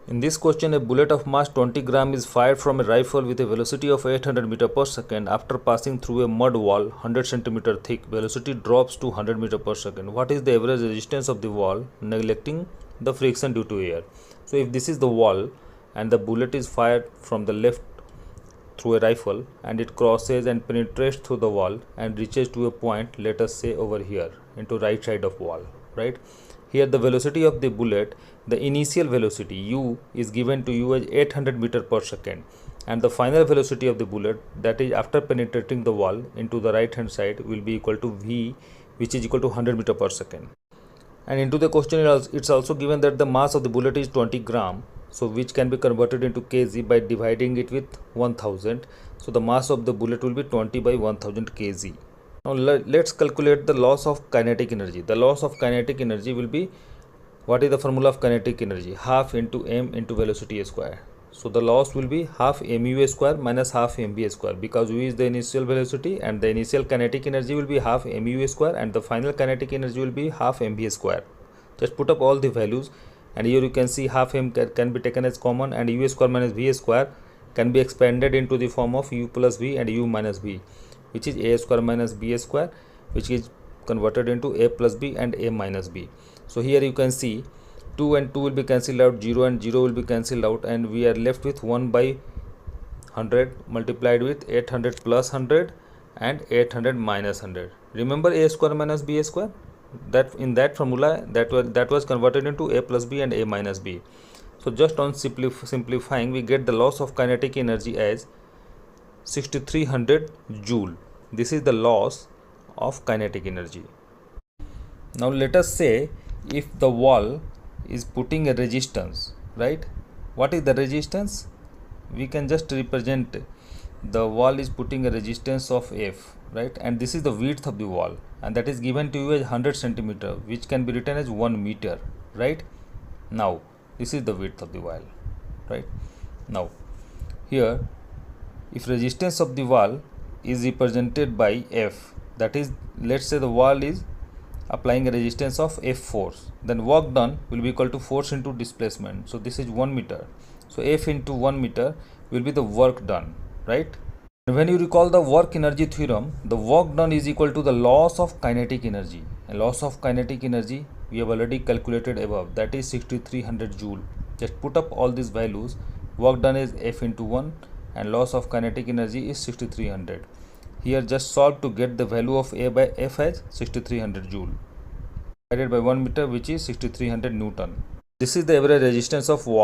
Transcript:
In this question, a bullet of mass 20 gram is fired from a rifle with a velocity of 800 meter per second. After passing through a mud wall 100 centimeter thick, velocity drops to 100 meter per second. What is the average resistance of the wall, neglecting the friction due to air? So if this is the wall and the bullet is fired from the left through a rifle and it crosses and penetrates through the wall and reaches to a point, let us say over here, into right side of wall, right? Here the velocity of the bullet, the initial velocity u is given to you as 800 meter per second, and the final velocity of the bullet, that is after penetrating the wall into the right hand side, will be equal to v, which is equal to 100 meter per second. And into the question it's also given that the mass of the bullet is 20 gram, so which can be converted into kg by dividing it with 1000. So the mass of the bullet will be 20 by 1000 kg. Now let's calculate the loss of kinetic energy. The loss of kinetic energy will be, what is the formula of kinetic energy? Half into m into velocity square. So the loss will be half mu square minus half mv square, because u is the initial velocity and the initial kinetic energy will be half mu square and the final kinetic energy will be half mv square. Just put up all the values, and here you can see half m can be taken as common, and u square minus v square can be expanded into the form of u plus v and u minus v, which is a square minus b square, which is converted into a plus b and a minus b. So here you can see 2 and 2 will be cancelled out, 0 and 0 will be cancelled out, and we are left with 1 by 100 multiplied with 800 plus 100 and 800 minus 100. Remember a square minus b square? That in that formula that was converted into a plus b and a minus b. So just on simplifying, we get the loss of kinetic energy as 6300 joule. This is the loss of kinetic energy. Now let us say if the wall is putting a resistance, right? What is the resistance? We can just represent the wall is putting a resistance of f, right? And this is the width of the wall, and that is given to you as 100 centimeter, which can be written as 1 meter, right? Now this is the width of the wall, right? Now here, if resistance of the wall is represented by f, that is, let's say the wall is applying a resistance of f force, then work done will be equal to force into displacement. So this is 1 meter, so f into 1 meter will be the work done, right? And when you recall the work energy theorem, the work done is equal to the loss of kinetic energy, and loss of kinetic energy we have already calculated above, that is 6300 joule. Just put up all these values. Work done is f into 1 and loss of kinetic energy is 6300. Here just solve to get the value of a by f as 6300 joule divided by 1 meter, which is 6300 newton. This is the average resistance of wall.